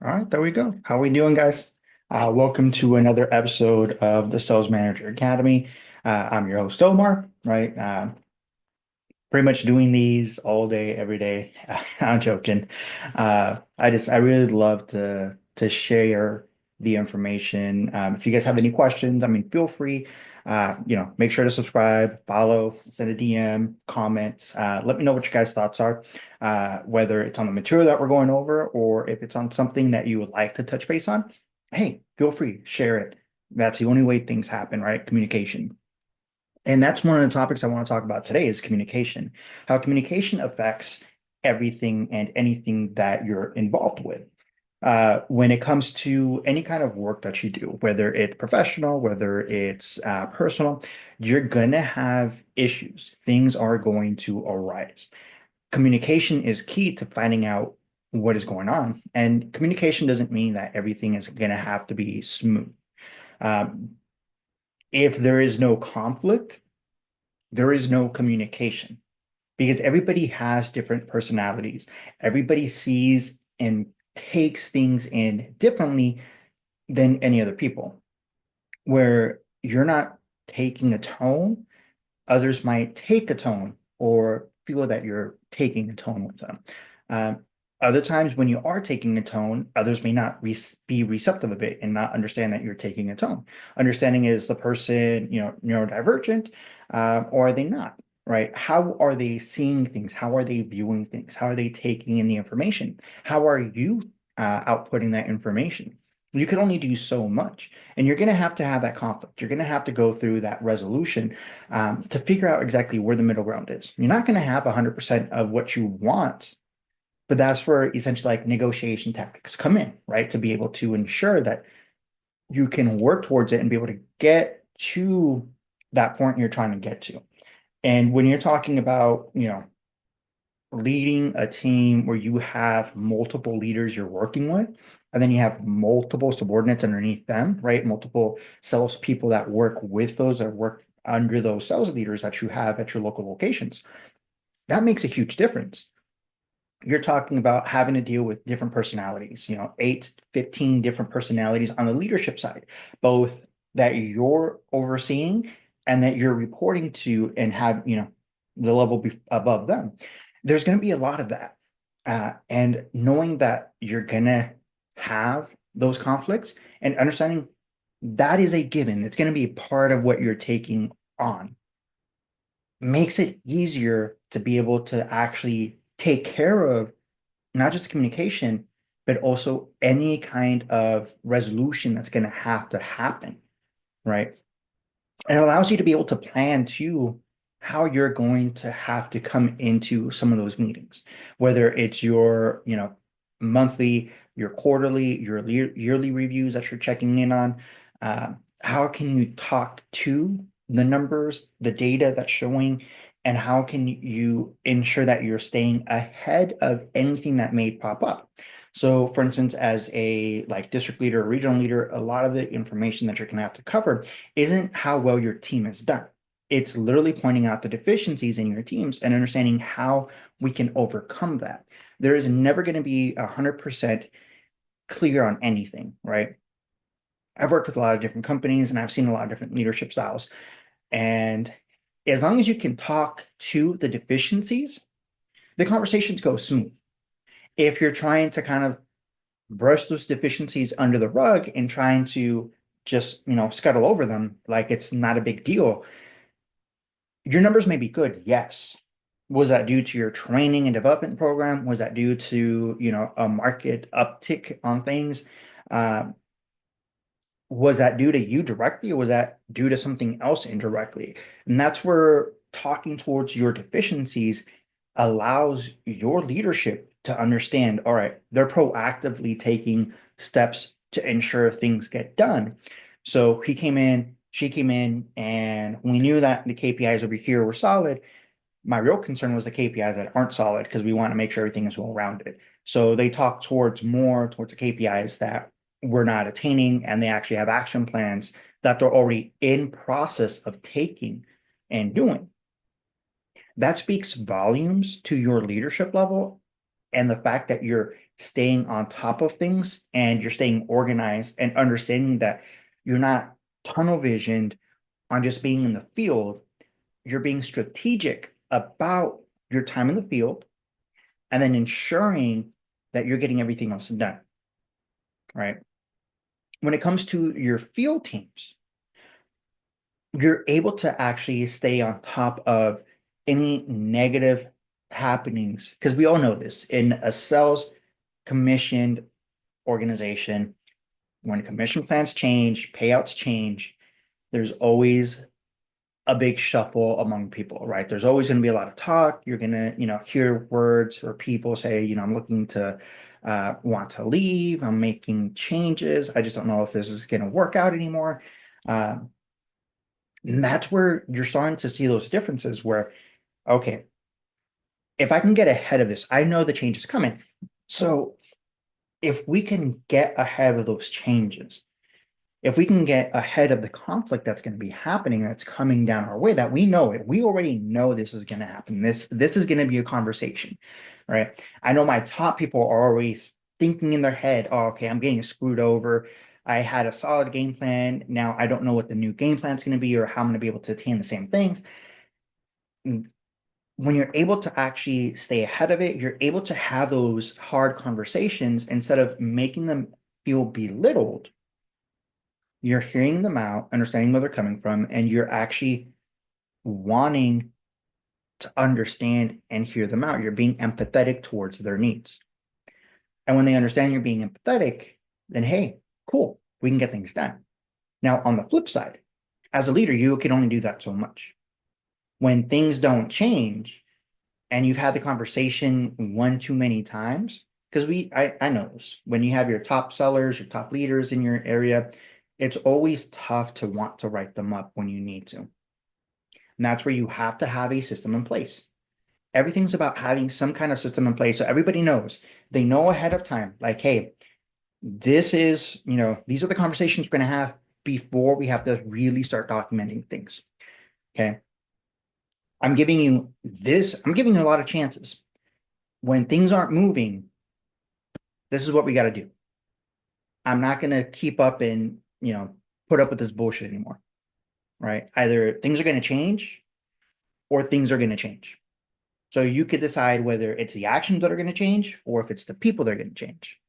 All right, there we go. How we doing, guys? Welcome to another episode of the Sales Manager Academy. I'm your host, Omar, right? Pretty much doing these all day, every day. I'm joking. I really love to share the information. If you guys have any questions, I mean, feel free. Make sure to subscribe, follow, send a DM, comment. Let me know what your guys' thoughts are, whether it's on the material that we're going over or if it's on something that you would like to touch base on. Hey, feel free, share it. That's the only way things happen, right? Communication. And that's one of the topics I want to talk about today is communication, how communication affects everything and anything that you're involved with. When it comes to any kind of work that you do, whether it's professional, whether it's personal, you're going to have issues. Things are going to arise. Communication is key to finding out what is going on. And communication doesn't mean that everything is going to have to be smooth. Um, if there is no conflict, there is no communication because everybody has different personalities. Everybody sees and takes things in differently than any other people. Where you're not taking a tone, others might take a tone or feel that you're taking a tone with them. Um, Other times when you are taking a tone, others may not be receptive of it and not understand that you're taking a tone. Understanding is the person, neurodivergent, or are they not, right? How are they seeing things? How are they viewing things? How are they taking in the information? How are you outputting that information? You can only do so much, and you're going to have that conflict. You're going to have to go through that resolution to figure out exactly where the middle ground is. You're not going to have 100% of what you want, but that's where essentially like negotiation tactics come in, right? To be able to ensure that you can work towards it and be able to get to that point you're trying to get to. And when you're talking about, leading a team where you have multiple leaders you're working with, and then you have multiple subordinates underneath them, right? Multiple salespeople that work with those that work under those sales leaders that you have at your local locations. That makes a huge difference. You're talking about having to deal with different personalities, 8, 15 different personalities on the leadership side, both that you're overseeing and that you're reporting to and have, the level above them. There's going to be a lot of that. And knowing that you're going to have those conflicts and understanding that is a given, it's going to be a part of what you're taking on makes it easier to be able to actually take care of not just the communication, but also any kind of resolution that's going to have to happen, right? And it allows you to be able to plan too how you're going to have to come into some of those meetings, whether it's your, monthly, your quarterly, your yearly reviews that you're checking in on. How can you talk to the numbers, the data that's showing, and how can you ensure that you're staying ahead of anything that may pop up? So, for instance, as a like district leader or regional leader, a lot of the information that you're going to have to cover isn't how well your team is done. It's literally pointing out the deficiencies in your teams and understanding how we can overcome that. There is never going to be 100% clear on anything, right? I've worked with a lot of different companies and I've seen a lot of different leadership styles. And as long as you can talk to the deficiencies, the conversations go smooth. If you're trying to kind of brush those deficiencies under the rug and trying to just, scuttle over them like it's not a big deal, your numbers may be good, yes. Was that due to your training and development program? Was that due to, a market uptick on things? Uh, was that due to you directly, or was that due to something else indirectly? And that's where talking towards your deficiencies allows your leadership to understand, all right, they're proactively taking steps to ensure things get done. So he came in, she came in, and we knew that the KPIs over here were solid. My real concern was the KPIs that aren't solid because we want to make sure everything is well rounded. So they talk towards the KPIs that we're not attaining, and they actually have action plans that they're already in process of taking and doing. That speaks volumes to your leadership level And the fact that you're staying on top of things and you're staying organized and understanding that you're not tunnel visioned on just being in the field, you're being strategic about your time in the field and then ensuring that you're getting everything else done, right? When it comes to your field teams, you're able to actually stay on top of any negative happenings because we all know this in a sales commissioned organization. When commission plans change, payouts change, there's always a big shuffle among people, right? There's always going to be a lot of talk. You're going to, hear words or people say, I'm looking to want to leave. I'm making changes. I just don't know if this is going to work out anymore. Uh, and that's where you're starting to see those differences where, okay, if I can get ahead of this, I know the change is coming. So if we can get ahead of those changes, if we can get ahead of the conflict that's going to be happening, that's coming down our way, that we know it, we already know this is going to happen. This is going to be a conversation, right? I know my top people are always thinking in their head, oh, okay, I'm getting screwed over. I had a solid game plan. Now I don't know what the new game plan is going to be or how I'm going to be able to attain the same things. And when you're able to actually stay ahead of it, you're able to have those hard conversations instead of making them feel belittled. You're hearing them out, understanding where they're coming from, and you're actually wanting to understand and hear them out. You're being empathetic towards their needs. And when they understand you're being empathetic, then hey, cool, we can get things done. Now, on the flip side, as a leader, you can only do that so much. When things don't change and you've had the conversation one too many times, because I know this, when you have your top sellers, your top leaders in your area, it's always tough to want to write them up when you need to. And that's where you have to have a system in place. Everything's about having some kind of system in place so everybody knows. They know ahead of time, like, hey, this is, these are the conversations we're going to have before we have to really start documenting things. Okay. I'm giving you a lot of chances. When things aren't moving, this is what we got to do. I'm not going to keep up and, put up with this bullshit anymore. Right? Either things are going to change or things are going to change. So you could decide whether it's the actions that are going to change or if it's the people that are going to change.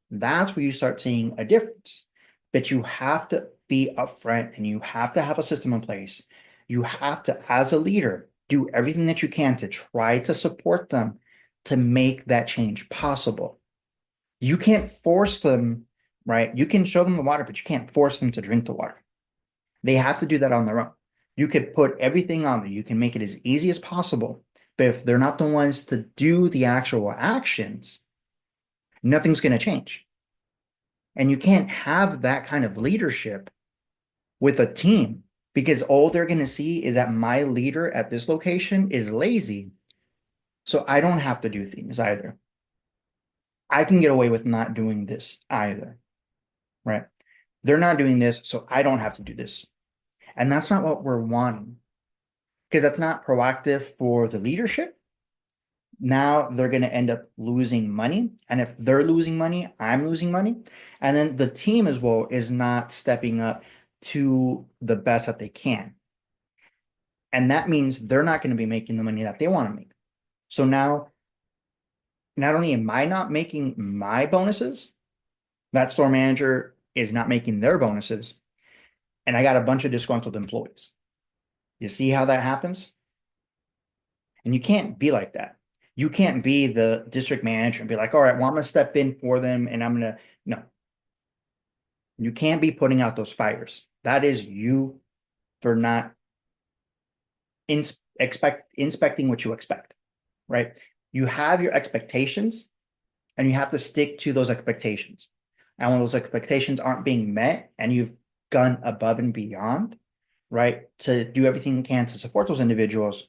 That's where you start seeing a difference. But you have to be upfront and you have to have a system in place. You have to, as a leader, do everything that you can to try to support them to make that change possible. You can't force them, right? You can show them the water, but you can't force them to drink the water. They have to do that on their own. You could put everything on there. You can make it as easy as possible. But if they're not the ones to do the actual actions, nothing's going to change. And you can't have that kind of leadership with a team because all they're going to see is that my leader at this location is lazy. So I don't have to do things either. I can get away with not doing this either, right? They're not doing this, so I don't have to do this. And that's not what we're wanting because that's not proactive for the leadership. Now they're going to end up losing money. And if they're losing money, I'm losing money. And then the team as well is not stepping up to the best that they can. And that means they're not going to be making the money that they want to make. So now, not only am I not making my bonuses, that store manager is not making their bonuses. And I got a bunch of disgruntled employees. You see how that happens? And you can't be like that. You can't be the district manager and be like, all right, well, I'm going to step in for them and I'm going to, no. You can't be putting out those fires. That is you for not inspecting what you expect, right? You have your expectations and you have to stick to those expectations. And when those expectations aren't being met and you've gone above and beyond, right, to do everything you can to support those individuals,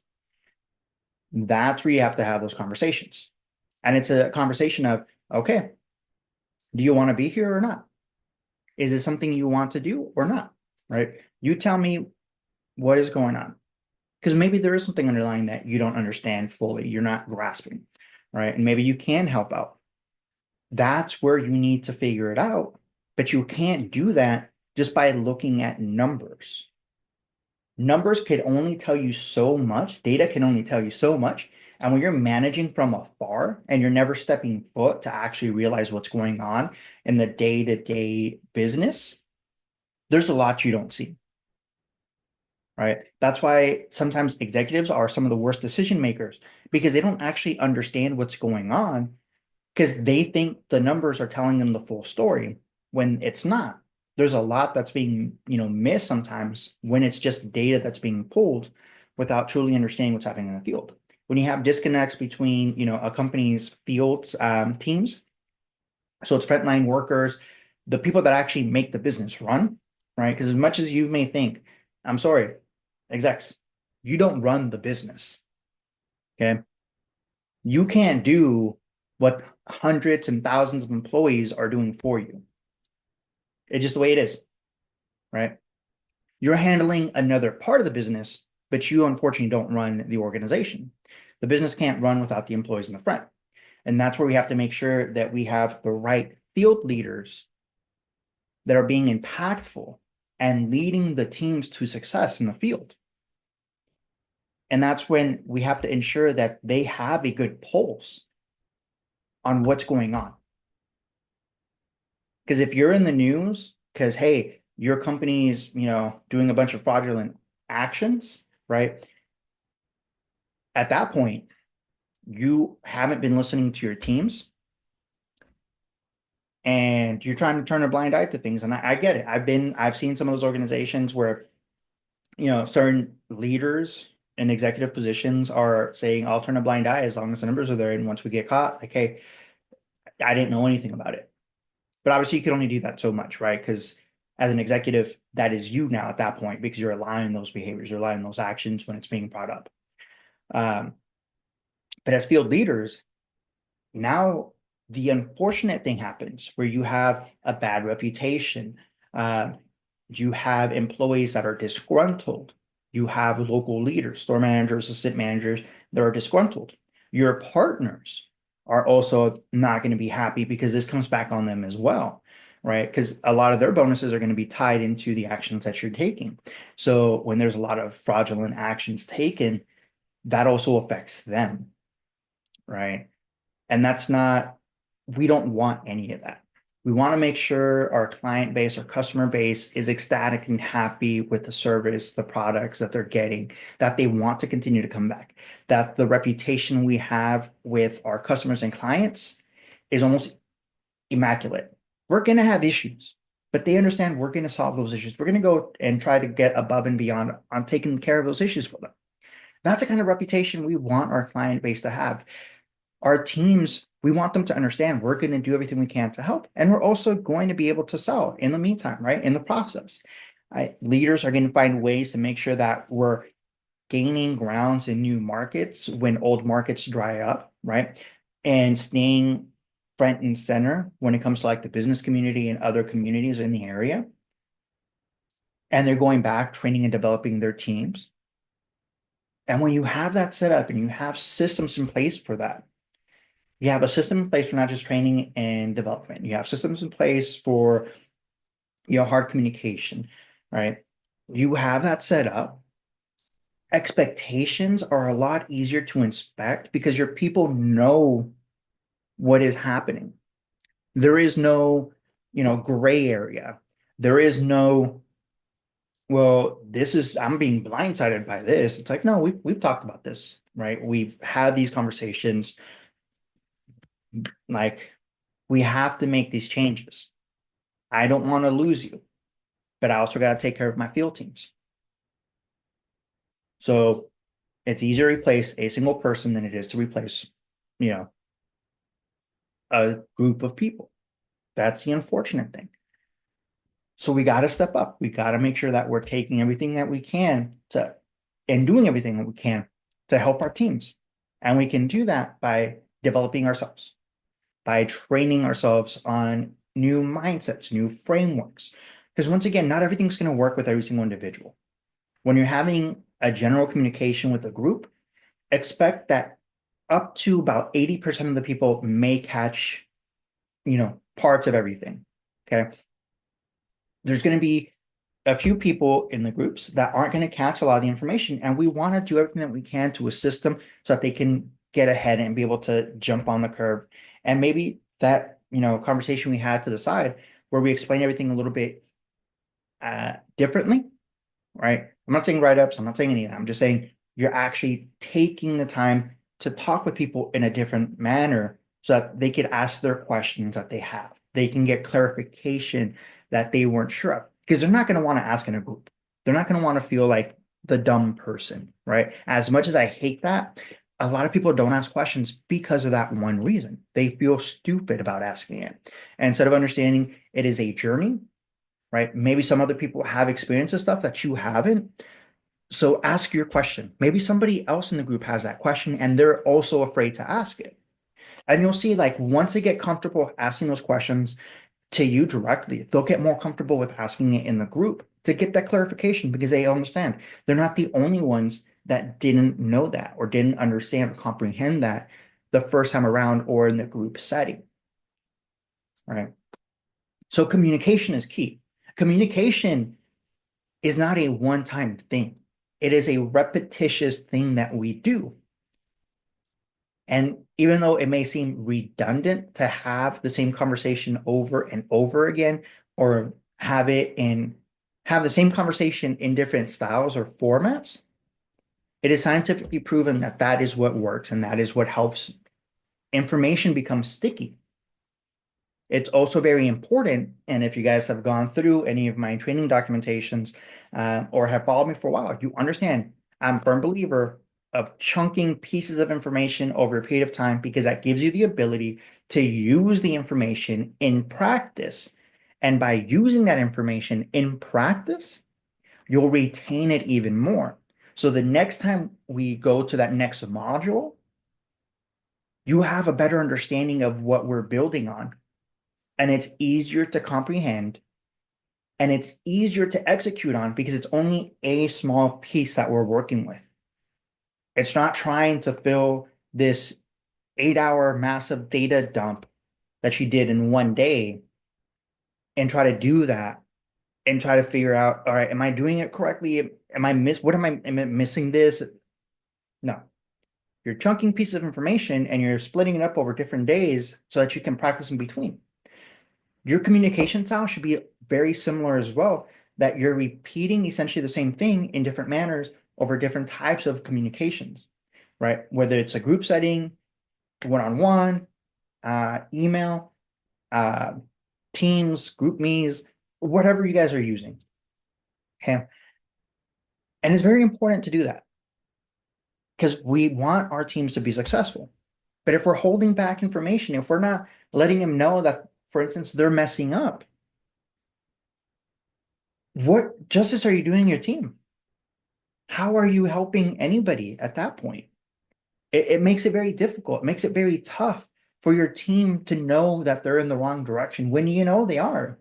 that's where you have to have those conversations. And it's a conversation of, okay, do you want to be here or not? Is it something you want to do or not? Right? You tell me what is going on. Because maybe there is something underlying that you don't understand fully, you're not grasping, right? And maybe you can help out. That's where you need to figure it out. But you can't do that just by looking at numbers. Numbers could only tell you so much. Data can only tell you so much. And when you're managing from afar and you're never stepping foot to actually realize what's going on in the day-to-day business, there's a lot you don't see, right? That's why sometimes executives are some of the worst decision makers because they don't actually understand what's going on because they think the numbers are telling them the full story when it's not. There's a lot that's being, missed sometimes when it's just data that's being pulled without truly understanding what's happening in the field. When you have disconnects between, a company's fields teams, so it's frontline workers, the people that actually make the business run, right? Because as much as you may think, I'm sorry, execs, you don't run the business. Okay. You can't do what hundreds and thousands of employees are doing for you. It's just the way it is, right? You're handling another part of the business, but you unfortunately don't run the organization. The business can't run without the employees in the front. And that's where we have to make sure that we have the right field leaders that are being impactful and leading the teams to success in the field. And that's when we have to ensure that they have a good pulse on what's going on. Because if you're in the news, because hey, your company is, doing a bunch of fraudulent actions, right? At that point, you haven't been listening to your teams and you're trying to turn a blind eye to things. And I get it. I've seen some of those organizations where, certain leaders in executive positions are saying, I'll turn a blind eye as long as the numbers are there. And once we get caught, like, hey, I didn't know anything about it. But obviously, you can only do that so much, right? Because as an executive, that is you now at that point because you're allowing those behaviors, you're allowing those actions when it's being brought up. Um, but as field leaders, now the unfortunate thing happens where you have a bad reputation. You have employees that are disgruntled. You have local leaders, store managers, assistant managers that are disgruntled. Your partners are also not going to be happy because this comes back on them as well, right? Because a lot of their bonuses are going to be tied into the actions that you're taking. So when there's a lot of fraudulent actions taken, that also affects them, right? And that's not, we don't want any of that. We want to make sure our client base, our customer base is ecstatic and happy with the service, the products that they're getting, that they want to continue to come back, that the reputation we have with our customers and clients is almost immaculate. We're going to have issues, but they understand we're going to solve those issues. We're going to go and try to get above and beyond on taking care of those issues for them. That's the kind of reputation we want our client base to have. Our teams, we want them to understand we're going to do everything we can to help. And we're also going to be able to sell in the meantime, right? In the process. Leaders are going to find ways to make sure that we're gaining grounds in new markets when old markets dry up, right? And staying front and center when it comes to like the business community and other communities in the area. And they're going back, training and developing their teams. And when you have that set up and you have systems in place for that, you have a system in place for not just training and development. You have systems in place for, hard communication, right? You have that set up. Expectations are a lot easier to inspect because your people know what is happening. There is no, gray area. There is no, well, I'm being blindsided by this. It's like, no, we've talked about this, right? We've had these conversations. Like, we have to make these changes. I don't want to lose you, but I also got to take care of my field teams. So it's easier to replace a single person than it is to replace, you know, a group of people. That's the unfortunate thing. So we got to step up. We got to make sure that we're taking everything that we can to and doing everything that we can to help our teams. And we can do that by developing ourselves, by training ourselves on new mindsets, new frameworks. Because once again, not everything's going to work with every single individual. When you're having a general communication with a group, expect that up to about 80% of the people may catch, parts of everything. Okay. There's going to be a few people in the groups that aren't going to catch a lot of the information, and we want to do everything that we can to assist them so that they can get ahead and be able to jump on the curve. And maybe that, conversation we had to the side where we explain everything a little bit differently, right? I'm not saying write-ups, I'm not saying any of that. I'm just saying you're actually taking the time to talk with people in a different manner so that they could ask their questions that they have. They can get clarification that they weren't sure of because they're not going to want to ask in a group. They're not going to want to feel like the dumb person, right? As much as I hate that, a lot of people don't ask questions because of that one reason. They feel stupid about asking it. And instead of understanding it is a journey, right? Maybe some other people have experienced this stuff that you haven't. So ask your question. Maybe somebody else in the group has that question and they're also afraid to ask it. And you'll see, like, once they get comfortable asking those questions to you directly, they'll get more comfortable with asking it in the group to get that clarification because they understand they're not the only ones that didn't know that or didn't understand or comprehend that the first time around or in the group setting, right? So communication is key. Communication is not a one-time thing. It is a repetitious thing that we do. And even though it may seem redundant to have the same conversation over and over again, or have the same conversation in different styles or formats, it is scientifically proven that that is what works and that is what helps information become sticky. It's also very important, and if you guys have gone through any of my training documentations or have followed me for a while, you understand I'm a firm believer of chunking pieces of information over a period of time because that gives you the ability to use the information in practice. And by using that information in practice, you'll retain it even more. So the next time we go to that next module, you have a better understanding of what we're building on and it's easier to comprehend and it's easier to execute on because it's only a small piece that we're working with. It's not trying to fill this 8-hour massive data dump that you did in one day and try to do that and try to figure out, all right, am I doing it correctly? Am I missing this? No. You're chunking pieces of information and you're splitting it up over different days so that you can practice in between. Your communication style should be very similar as well, that you're repeating essentially the same thing in different manners over different types of communications, right? Whether it's a group setting, one-on-one, email, uh, Teams, group me's, whatever you guys are using. Okay. And it's very important to do that because we want our teams to be successful. But if we're holding back information, if we're not letting them know that, for instance, they're messing up, what justice are you doing your team? How are you helping anybody at that point? It makes it very difficult. It makes it very tough for your team to know that they're in the wrong direction when you know they are,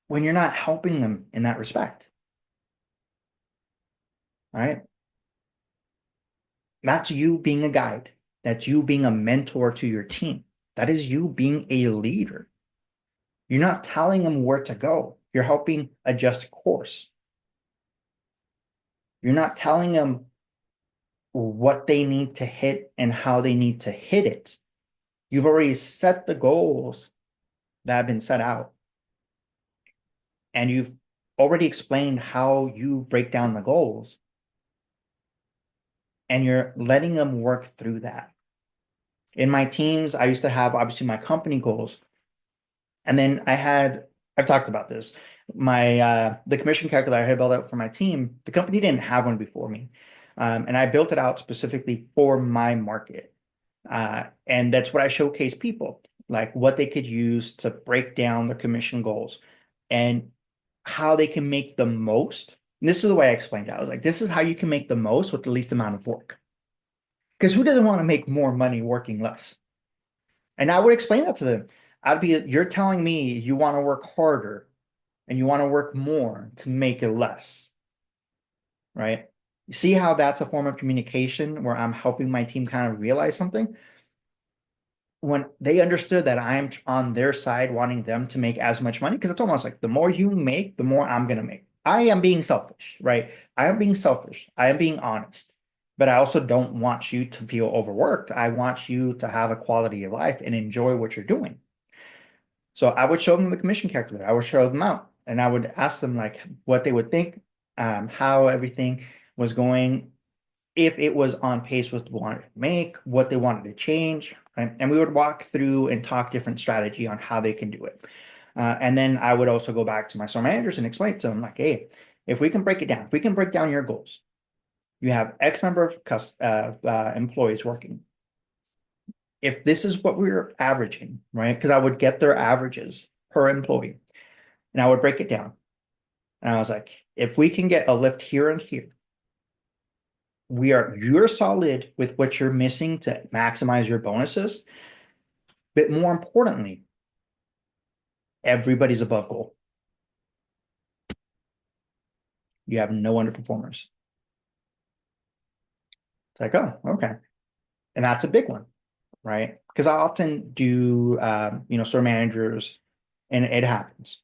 when you're not helping them in that respect. All right. That's you being a guide. That's you being a mentor to your team. That is you being a leader. You're not telling them where to go. You're helping adjust course. You're not telling them what they need to hit and how they need to hit it. You've already set the goals that have been set out. And you've already explained how you break down the goals. And you're letting them work through that. In my teams, I used to have obviously my company goals. And then I've talked about this. The commission calculator I had built out for my team, the company didn't have one before me. And I built it out specifically for my market. And that's what I showcase people, like what they could use to break down their commission goals and how they can make the most. And this is the way I explained it. I was like, this is how you can make the most with the least amount of work. Because who doesn't want to make more money working less? And I would explain that to them. You're telling me you want to work harder and you want to work more to make it less, right? See how that's a form of communication where I'm helping my team kind of realize something? When they understood that I'm on their side, wanting them to make as much money, because it's almost like the more you make, the more I'm going to make. I am being selfish, right? I am being selfish. I am being honest, but I also don't want you to feel overworked. I want you to have a quality of life and enjoy what you're doing. So I would show them the commission calculator. I would show them out and I would ask them like what they would think, how everything was going, if it was on pace with what they wanted to make, what they wanted to change, right? And we would walk through and talk different strategy on how they can do it. And then I would also go back to my store managers and explain to them like, hey, if we can break it down, if we can break down your goals, you have X number of employees working. If this is what we're averaging, right? Because I would get their averages per employee and I would break it down. And I was like, if we can get a lift here and here, you're solid with what you're missing to maximize your bonuses. But more importantly, everybody's above goal. You have no underperformers. It's like, oh, okay. And that's a big one, right? Because I often do, store managers, and it happens.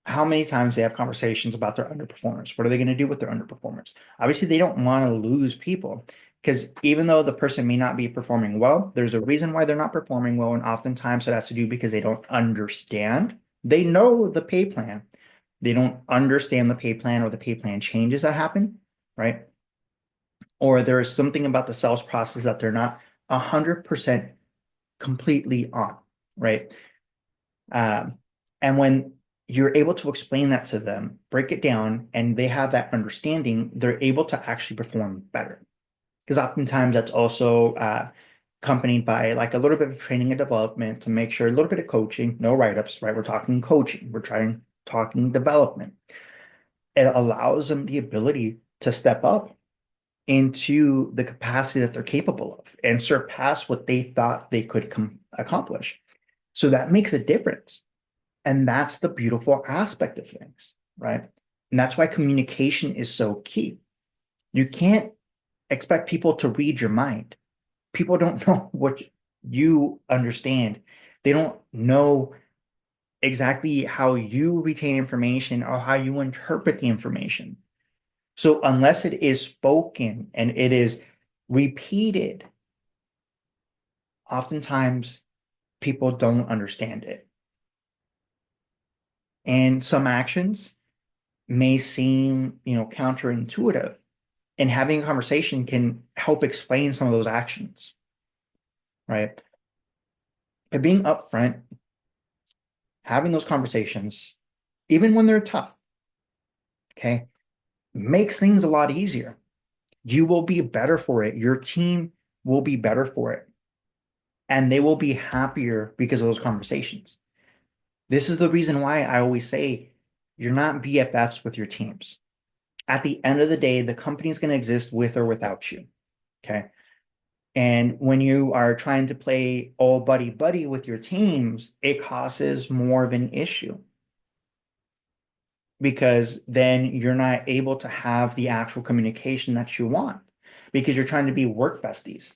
How many times they have conversations about their underperformers? What are they going to do with their underperformers? Obviously, they don't want to lose people because even though the person may not be performing well, there's a reason why they're not performing well. And oftentimes it has to do because they don't understand. They know the pay plan. They don't understand the pay plan or the pay plan changes that happen, right? Or there is something about the sales process that they're not 100% completely on, right? Um, and when you're able to explain that to them, break it down, and they have that understanding, they're able to actually perform better. Because oftentimes that's also accompanied by like a little bit of training and development to make sure a little bit of coaching, no write-ups, right? We're talking coaching, talking development. It allows them the ability to step up into the capacity that they're capable of and surpass what they thought they could accomplish. So that makes a difference. And that's the beautiful aspect of things, right? And that's why communication is so key. You can't expect people to read your mind. People don't know what you understand. They don't know exactly how you retain information or how you interpret the information. So unless it is spoken and it is repeated, oftentimes people don't understand it. And some actions may seem, counterintuitive. And having a conversation can help explain some of those actions, right? But being upfront, having those conversations, even when they're tough, okay, makes things a lot easier. You will be better for it. Your team will be better for it. And they will be happier because of those conversations. This is the reason why I always say you're not BFFs with your teams. At the end of the day, the company is going to exist with or without you. Okay. And when you are trying to play all buddy buddy with your teams, it causes more of an issue because then you're not able to have the actual communication that you want because you're trying to be work besties.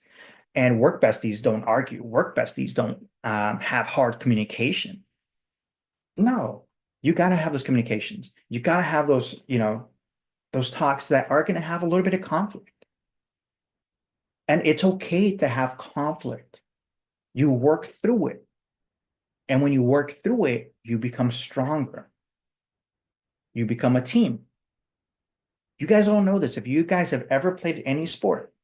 And work besties don't argue. Work besties don't have hard communication. No, you got to have those communications. You got to have those, those talks that are going to have a little bit of conflict. And it's okay to have conflict. You work through it. And when you work through it, you become stronger. You become a team. You guys all know this. If you guys have ever played any sport,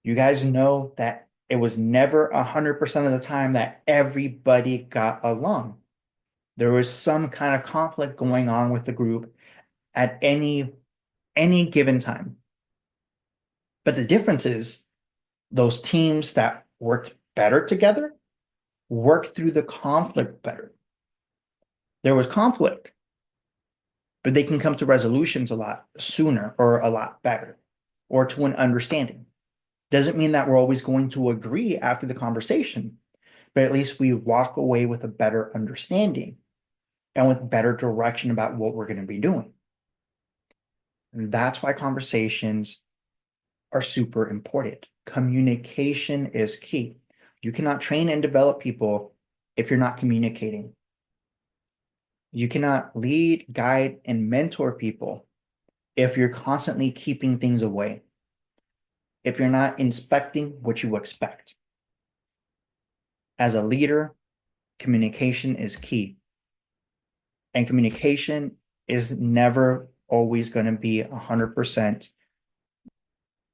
you guys know that it was never 100% of the time that everybody got along. There was some kind of conflict going on with the group at any given time. But the difference is those teams that worked better together worked through the conflict better. There was conflict, but they can come to resolutions a lot sooner or a lot better or to an understanding. Doesn't mean that we're always going to agree after the conversation, but at least we walk away with a better understanding and with better direction about what we're going to be doing. And that's why conversations are super important. Communication is key. You cannot train and develop people if you're not communicating. You cannot lead, guide, and mentor people if you're constantly keeping things away, if you're not inspecting what you expect. As a leader, communication is key. And communication is never always going to be 100%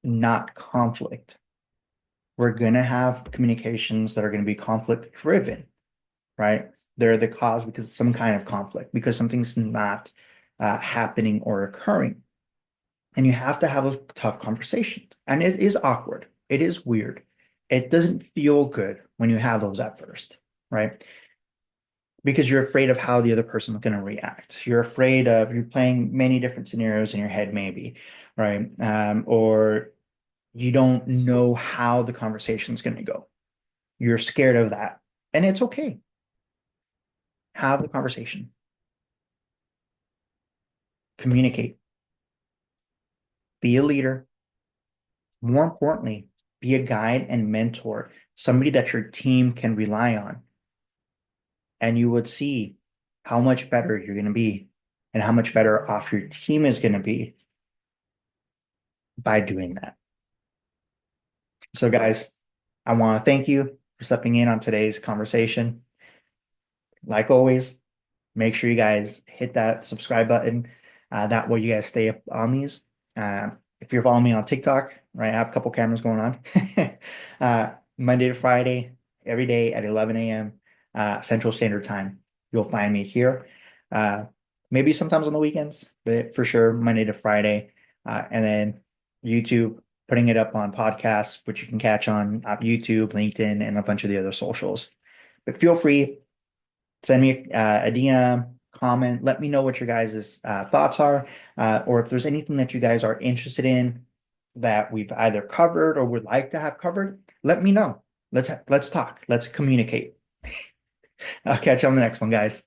not conflict. We're going to have communications that are going to be conflict driven, right? They're the cause because of some kind of conflict, because something's not happening or occurring. And you have to have those tough conversations. And it is awkward. It is weird. It doesn't feel good when you have those at first, right? Because you're afraid of how the other person is going to react. You're playing many different scenarios in your head, maybe, right? Or you don't know how the conversation is going to go. You're scared of that. And it's okay. Have the conversation, communicate, be a leader. More importantly, be a guide and mentor, somebody that your team can rely on. And you would see how much better you're going to be and how much better off your team is going to be by doing that. So, guys, I want to thank you for stepping in on today's conversation. Like always, make sure you guys hit that subscribe button. That way you guys stay up on these. If you're following me on TikTok, right, I have a couple cameras going on. Monday to Friday, every day at 11 a.m. Central Standard Time. You'll find me here. Uh, Maybe sometimes on the weekends, but for sure Monday to Friday. And then YouTube, putting it up on podcasts, which you can catch on YouTube, LinkedIn, and a bunch of the other socials. But feel free, send me a DM, comment, let me know what your guys' thoughts are, or if there's anything that you guys are interested in that we've either covered or would like to have covered, let me know. Let's talk. Let's communicate. I'll catch you on the next one, guys.